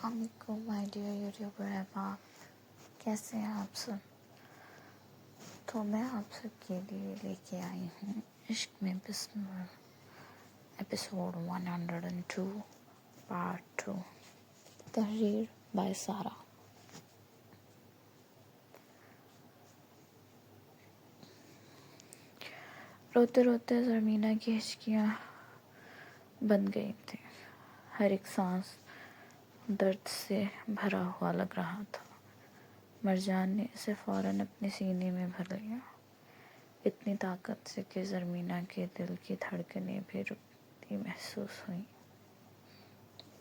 السلام علیکم my dear YouTuber احباب، کیسے ہیں آپ سب؟ تو میں آپ سب کے لیے لے کے آئی ہوں عشق میں بسمل ایپیسوڈ 102 پارٹ 2، تحریر بائی سارہ۔ روتے روتے زرمینہ کی ہچکیاں بن گئی تھیں، ہر ایک سانس درد سے بھرا ہوا لگ رہا تھا۔ مرجان نے اسے فوراً اپنے سینے میں بھر لیا، اتنی طاقت سے کہ زرمینہ کے دل کی دھڑکنیں بھی رکتی محسوس ہوئیں۔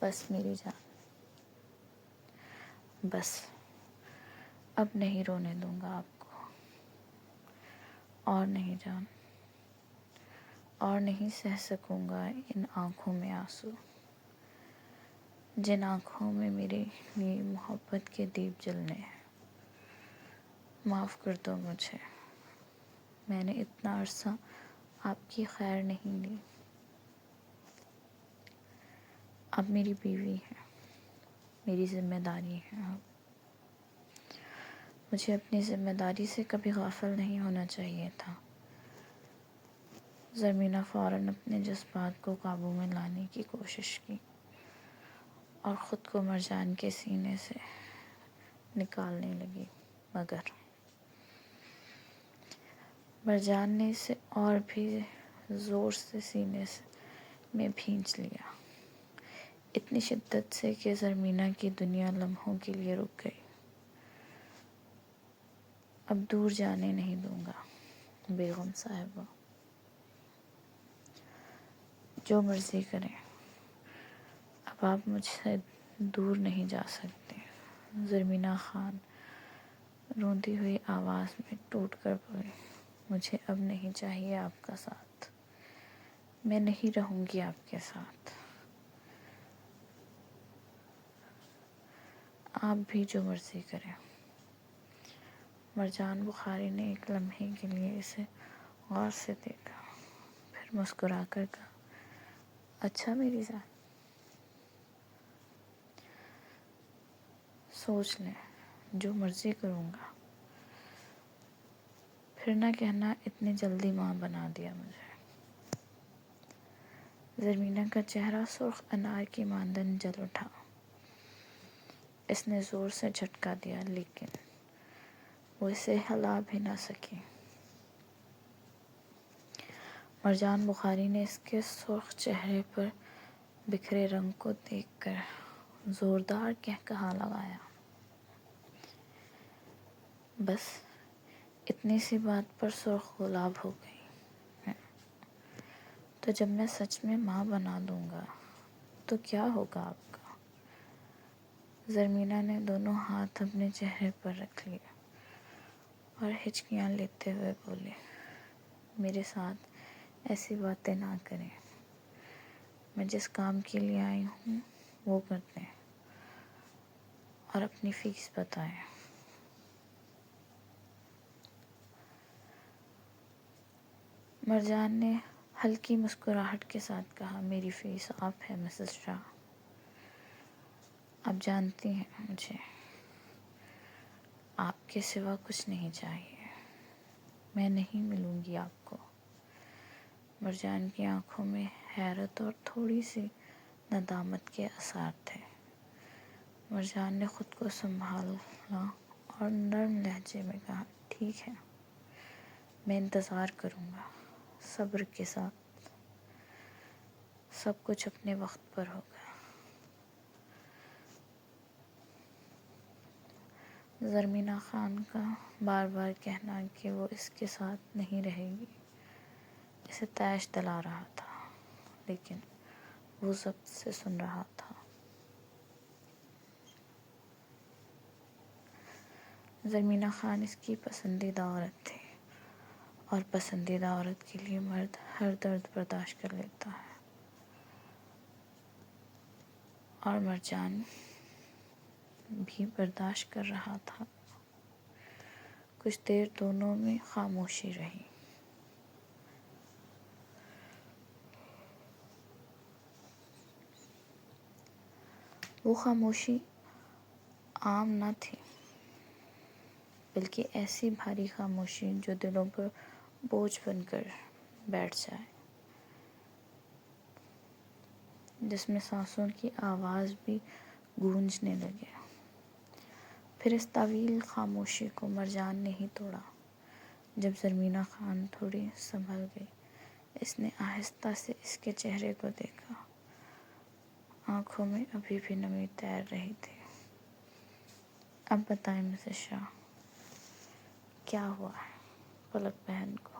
بس میری جان، بس اب نہیں رونے دوں گا آپ کو، اور نہیں جان، اور نہیں سہ سکوں گا ان آنکھوں میں آنسو، جن آنکھوں میں میری لیے محبت کے دیپ جلنے ہیں۔ معاف کر دو مجھے، میں نے اتنا عرصہ آپ کی خیر نہیں لی۔ آپ میری بیوی ہیں، میری ذمہ داری ہے۔ مجھے اپنی ذمہ داری سے کبھی غافل نہیں ہونا چاہیے تھا۔ زرمینہ فوراً اپنے جذبات کو قابو میں لانے کی کوشش کی اور خود کو مرجان کے سینے سے نکالنے لگی، مگر مرجان نے اسے اور بھی زور سے سینے میں بھینچ لیا، اتنی شدت سے کہ زرمینہ کی دنیا لمحوں کے لیے رک گئی۔ اب دور جانے نہیں دوں گا بیگم صاحبہ، جو مرضی کریں، اب آپ مجھ سے دور نہیں جا سکتے۔ زرمینہ خان روندی ہوئی آواز میں ٹوٹ کر بولی، مجھے اب نہیں چاہیے آپ کا ساتھ، میں نہیں رہوں گی آپ کے ساتھ، آپ بھی جو مرضی کریں۔ مرجان بخاری نے ایک لمحے کے لیے اسے غور سے دیکھا، پھر مسکرا کر کہا، اچھا میری جان، سوچ لیں، جو مرضی کروں گا، پھر نہ کہنا اتنی جلدی ماں بنا دیا مجھے۔ زرمینہ کا چہرہ سرخ انار کی مانند جل اٹھا، اس نے زور سے جھٹکا دیا لیکن وہ اسے ہلا بھی نہ سکی۔ مرجان بخاری نے اس کے سرخ چہرے پر بکھرے رنگ کو دیکھ کر زوردار قہقہا لگایا۔ بس اتنی سی بات پر سرخ گلاب ہو گئی ہے، تو جب میں سچ میں ماں بنا دوں گا تو کیا ہوگا آپ کا؟ زرمینہ نے دونوں ہاتھ اپنے چہرے پر رکھ لیے اور ہچکیاں لیتے ہوئے بولی، میرے ساتھ ایسی باتیں نہ کریں، میں جس کام کے لیے آئی ہوں وہ کر دیں اور اپنی فیس بتائیں۔ مرجان نے ہلکی مسکراہٹ کے ساتھ کہا، میری فیس آپ ہے مسز شاہ، آپ جانتی ہیں مجھے آپ کے سوا کچھ نہیں چاہیے، میں نہیں ملوں گی آپ کو۔ مرجان کی آنکھوں میں حیرت اور تھوڑی سی ندامت کے آثار تھے۔ مرجان نے خود کو سنبھالا اور نرم لہجے میں کہا، ٹھیک ہے، میں انتظار کروں گا، صبر کے ساتھ، سب کچھ اپنے وقت پر ہوگا۔ زرمینہ خان کا بار بار کہنا کہ وہ اس کے ساتھ نہیں رہے گی اسے طیش دلا رہا تھا، لیکن وہ ضبط سے سن رہا تھا۔ زرمینہ خان اس کی پسندیدہ عورت تھی اور پسندیدہ عورت کے لیے مرد ہر درد برداشت کر لیتا ہے، اور مرجان بھی برداشت کر رہا تھا۔ کچھ دیر دونوں میں خاموشی رہی۔ وہ خاموشی عام نہ تھی، بلکہ ایسی بھاری خاموشی جو دلوں پر بوجھ بن کر بیٹھ جائے، جس میں سانسوں کی آواز بھی گونجنے لگے۔ پھر اس طویل خاموشی کو مرجان نے ہی توڑا۔ جب زرمینہ خان تھوڑی سنبھل گئی، اس نے آہستہ سے اس کے چہرے کو دیکھا۔ آنکھوں میں ابھی بھی نمی تیر رہی تھی۔ اب بتائیں مسز شاہ، کیا ہوا ہے پلک بہن کو؟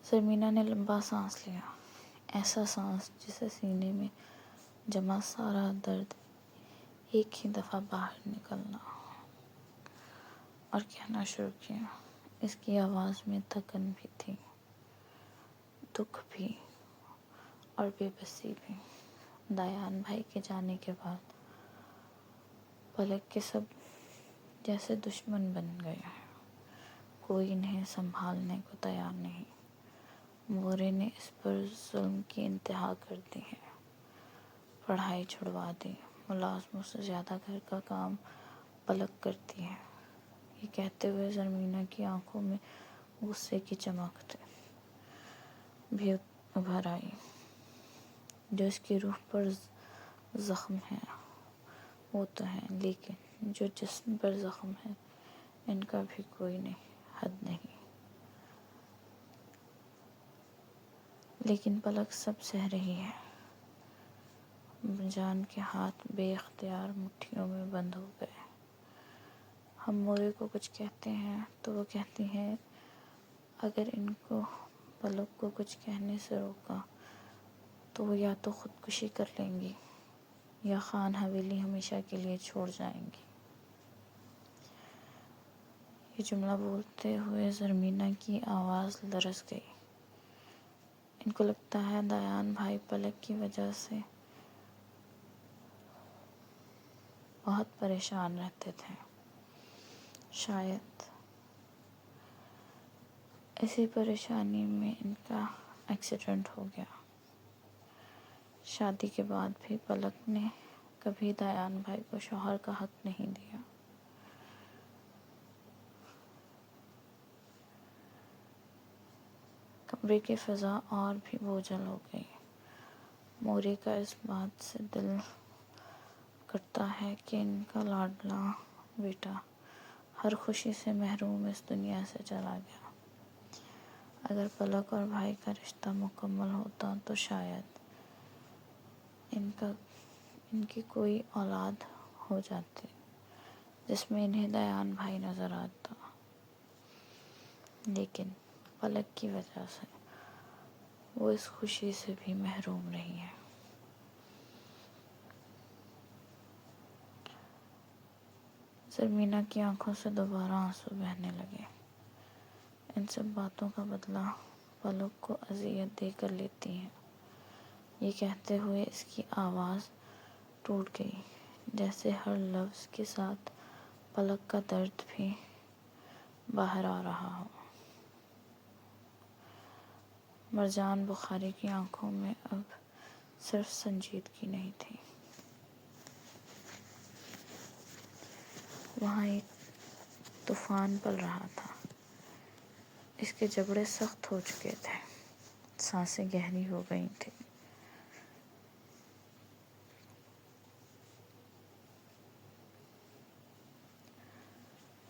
زرمینہ نے لمبا سانس لیا، ایسا سانس جسے سینے میں جمع سارا درد ایک ہی دفعہ باہر نکلنا، اور کہنا شروع کیا۔ اس کی آواز میں تھکن بھی تھی، دکھ بھی، اور بے بسی بھی۔ دیان بھائی کے جانے کے بعد پلک کے سب جیسے دشمن بن گئے ہیں، کوئی انہیں سنبھالنے کو تیار نہیں۔ مورے نے اس پر ظلم کی انتہا کر دی ہے، پڑھائی چھڑوا دی، ملازموں سے زیادہ گھر کا کام پلک کرتی ہے۔ یہ کہتے ہوئے زرمینہ کی آنکھوں میں غصے کی چمک بھی ابھر آئی۔ جو اس کی روح پر زخم ہے وہ تو ہیں، لیکن جو جسم پر زخم ہے ان کا بھی کوئی حد نہیں۔ لیکن پلک سب سہ رہی ہے۔ جان کے ہاتھ بے اختیار مٹھیوں میں بند ہو گئے۔ ہم مورے کو کچھ کہتے ہیں تو وہ کہتی ہے اگر ان کو پلک کو کچھ کہنے سے روکا تو وہ یا تو خودکشی کر لیں گی یا خان حویلی ہمیشہ کے لیے چھوڑ جائیں گی۔ یہ جملہ بولتے ہوئے زرمینہ کی آواز لرز گئی۔ ان کو لگتا ہے دیان بھائی پلک کی وجہ سے بہت پریشان رہتے تھے۔ شاید اسی پریشانی میں ان کا ایکسیڈنٹ ہو گیا۔ شادی کے بعد بھی پلک نے کبھی دیان بھائی کو شوہر کا حق نہیں دیا۔ کمرے کی فضا اور بھی بوجھل ہو گئی۔ مورے کا اس بات سے دل کرتا ہے کہ ان کا لاڈلا بیٹا ہر خوشی سے محروم اس دنیا سے چلا گیا۔ اگر پلک اور بھائی کا رشتہ مکمل ہوتا تو شاید ان کی کوئی اولاد ہو جاتی جس میں انہیں دیان بھائی نظر آتا، لیکن پلک کی وجہ سے وہ اس خوشی سے بھی محروم رہی ہے۔ زرمینہ کی آنکھوں سے دوبارہ آنسو بہنے لگے۔ ان سب باتوں کا بدلہ پلک کو اذیت دے کر لیتی ہیں، یہ کہتے ہوئے اس کی آواز ٹوٹ گئی، جیسے ہر لفظ کے ساتھ پلک کا درد بھی باہر آ رہا ہو۔ مرجان بخاری کی آنکھوں میں اب صرف سنجیدگی نہیں تھی، وہاں ایک طوفان پل رہا تھا۔ اس کے جبڑے سخت ہو چکے تھے، سانسیں گہری ہو گئی تھیں۔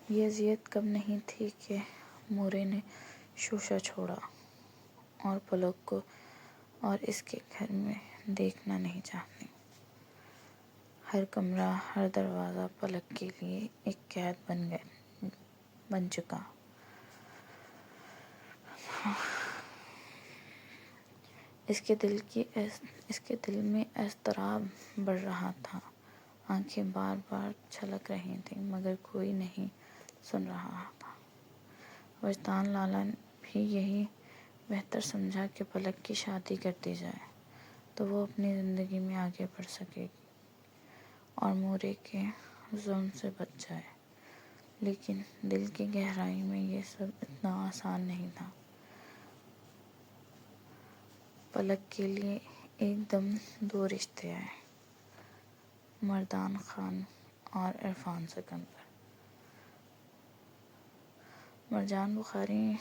یہ اذیت کم نہیں تھی کہ مورے نے شوشہ چھوڑا اور پلک کو اور اس کے گھر میں دیکھنا نہیں چاہتی۔ ہر کمرہ، ہر دروازہ پلک کے لیے ایک قید بن چکا۔ اس کے دل میں اضطراب بڑھ رہا تھا، آنکھیں بار بار چھلک رہی تھیں مگر کوئی نہیں سن رہا تھا۔ وجدان لالا بھی یہی بہتر سمجھا کہ پلک کی شادی کر دی جائے تو وہ اپنی زندگی میں آگے بڑھ سکے گی اور مورے کے ظلم سے بچ جائے، لیکن دل کی گہرائی میں یہ سب اتنا آسان نہیں تھا۔ پلک کے لیے ایک دم دو رشتے آئے، مردان خان اور عرفان سکندر۔ مرجان بخاری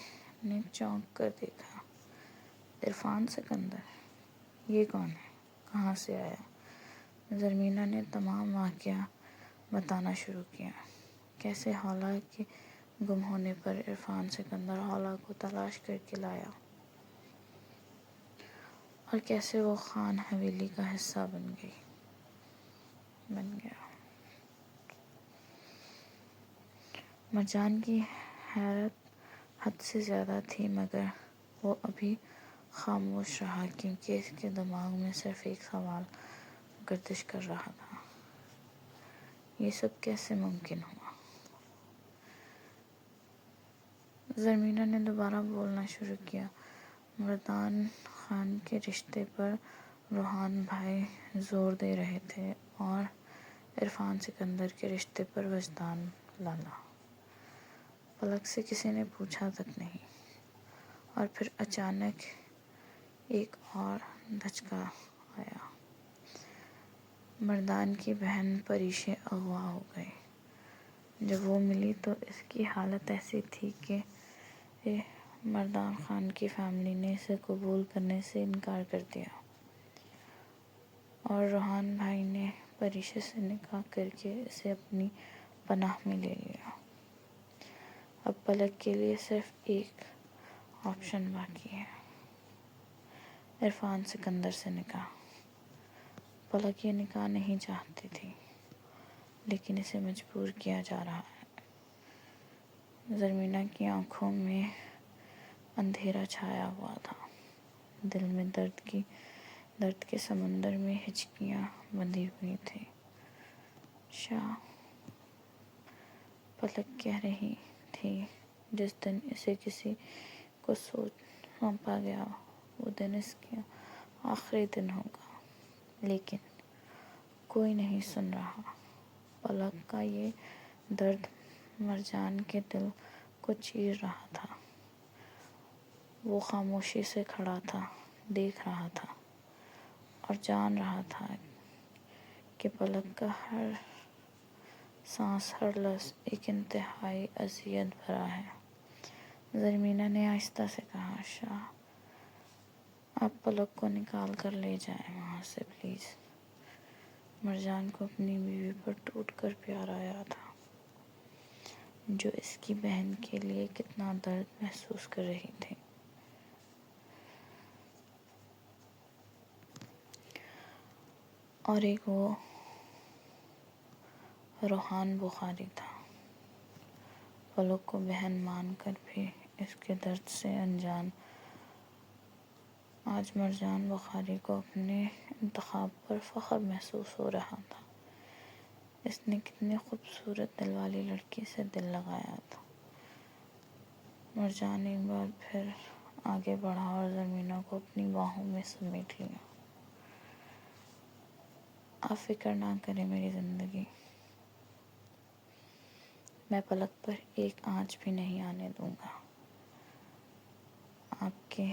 نے چونک کر دیکھا، عرفان سکندر؟ یہ کون ہے؟ کہاں سے آیا؟ زرمینہ نے تمام واقعہ بتانا شروع کیا، کیسے حولا کے گم ہونے پر عرفان سکندر حولا کو تلاش کر کے لایا، اور کیسے وہ خان حویلی کا حصہ بن گیا۔ مرجان کی حیرت حد سے زیادہ تھی، مگر وہ ابھی خاموش رہا، کیونکہ اس کے دماغ میں صرف ایک سوال گردش کر رہا تھا، یہ سب کیسے ممکن ہوا؟ زرمینہ نے دوبارہ بولنا شروع کیا، مردان خان کے رشتے پر روحان بھائی زور دے رہے تھے، اور عرفان سکندر کے رشتے پر وجدان لالا۔ پلک سے کسی نے پوچھا تک نہیں، اور پھر اچانک ایک اور دھچکا آیا، مردان کی بہن پریشے اغوا ہو گئی۔ جب وہ ملی تو اس کی حالت ایسی تھی کہ مردان خان کی فیملی نے اسے قبول کرنے سے انکار کر دیا، اور روحان بھائی نے پریشے سے نکاح کر کے اسے اپنی پناہ میں لے لیا۔ اب پلک کے لیے صرف ایک آپشن باقی ہے، عرفان سکندر سے نکاح۔ پلک یہ نکاح نہیں چاہتی تھی، لیکن اسے مجبور کیا جا رہا ہے۔ زرمینہ کی آنکھوں میں اندھیرا چھایا ہوا تھا، دل میں درد کے سمندر میں ہچکیاں بندھی ہوئی تھیں۔ شاہ، پلک کہہ رہی تھی، جس دن اسے کسی کو سونپا گیا وہ دن اس کا آخری دن ہوگا، لیکن کوئی نہیں سن رہا۔ پلک کا یہ درد مرجان کے دل کو چیر رہا تھا۔ وہ خاموشی سے کھڑا تھا، دیکھ رہا تھا، اور جان رہا تھا کہ پلک کا ہر سانس، ہر لفظ ایک انتہائی اذیت بھرا ہے۔ زرمینہ نے آہستہ سے کہا، شاہ، آپ پلک کو نکال کر لے جائیں وہاں سے پلیز۔ مرجان کو اپنی بیوی پر ٹوٹ کر پیار آیا تھا، جو اس کی بہن کے لیے کتنا درد محسوس کر رہی تھی۔ اور ایک وہ روحان بخاری تھا، پلک کو بہن مان کر بھی اس کے درد سے انجان۔ آج مرجان بخاری کو اپنے انتخاب پر فخر محسوس ہو رہا تھا۔ اس نے کتنی خوبصورت دل والی لڑکی سے دل لگایا تھا۔ مرجان ایک بار پھر آگے بڑھا اور زرمینہ کو اپنی باہوں میں سمیٹ لیا۔ آپ فکر نہ کریں میری زندگی، میں پلک پر ایک آنچ بھی نہیں آنے دوں گا، آپ کے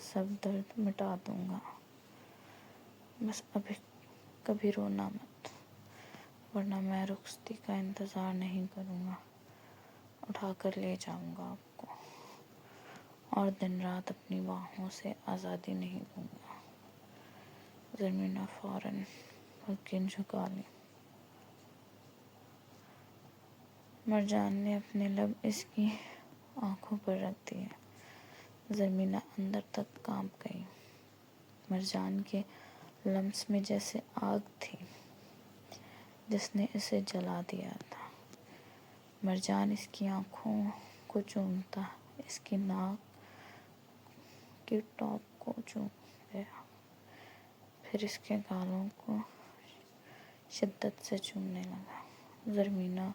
سب درد مٹا دوں گا، بس ابھی کبھی رونا مت، ورنہ میں رخصتی کا انتظار نہیں کروں گا، اٹھا کر لے جاؤں گا آپ کو، اور دن رات اپنی باہوں سے آزادی نہیں دوں گا۔ زرمینہ فوراً پلکیں جھکا لی۔ مرجان نے اپنے لب اس کی آنکھوں پر رکھ دیے۔ زرمینہ اندر تک کانپ گئی۔ مرجان کے لمس میں جیسے آگ تھی جس نے اسے جلا دیا تھا۔ مرجان اس کی آنکھوں کو چومتا اس کی ناک کی ٹاپ کو چوم گیا، پھر اس کے گالوں کو شدت سے چومنے لگا۔ زرمینہ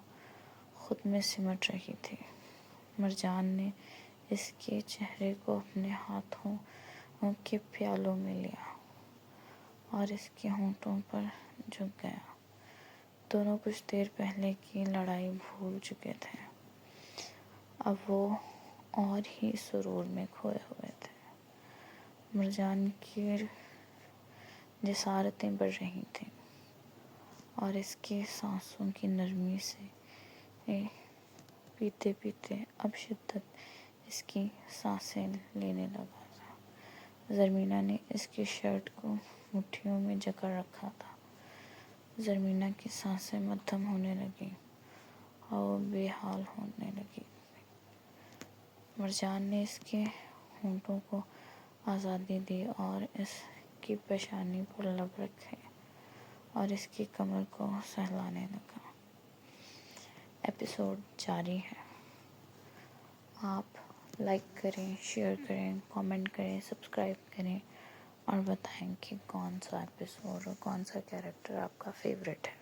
خود میں سمٹ رہی تھی۔ مرجان نے اس کے چہرے کو اپنے ہاتھوں کے پیالوں میں لیا اور اس کے ہونٹوں پر جھک گیا۔ دونوں کچھ دیر پہلے کی لڑائی بھول چکے تھے، اب وہ اور ہی سرور میں کھوئے ہوئے تھے۔ مرجان کی جسارتیں بڑھ رہی تھیں اور اس کی سانسوں کی نرمی سے پیتے پیتے اب شدت اس کی سانسیں لینے لگا تھا۔ زرمینہ نے اس کی شرٹ کو مٹھیوں میں جکڑ رکھا تھا۔ زرمینہ کی سانسیں مدھم ہونے لگیں اور وہ بے حال ہونے لگی۔ مرجان نے اس کے ہونٹوں کو آزادی دی اور اس کی پیشانی پر لب رکھے اور اس کی کمر کو سہلانے لگا۔ ایپیسوڈ جاری ہے۔ آپ لائک کریں، شیئر کریں، کامنٹ کریں، سبسکرائب کریں اور بتائیں کہ کون سا ایپیسوڈ اور کون سا کیریکٹر آپ کا فیوریٹ ہے۔